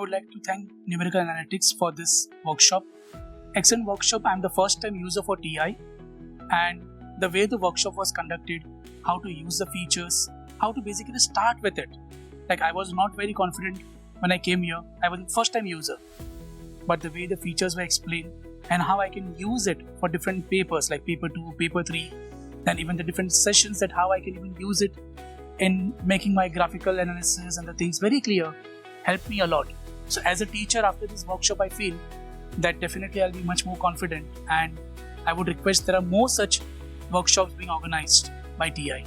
would like to thank Numerical Analytics for this workshop. Excellent workshop. I'm the first time user for TI, and the way the workshop was conducted, how to use the features, how to basically start with it. Like, I was not very confident when I came here. I was the first time user, but the way the features were explained and how I can use it for different papers like paper 2, paper 3, and even the different sessions, that how I can even use it in making my graphical analysis and the things very clear, helped me a lot. So as a teacher, after this workshop, I feel that definitely I'll be much more confident, and I would request there are more such workshops being organized by TI.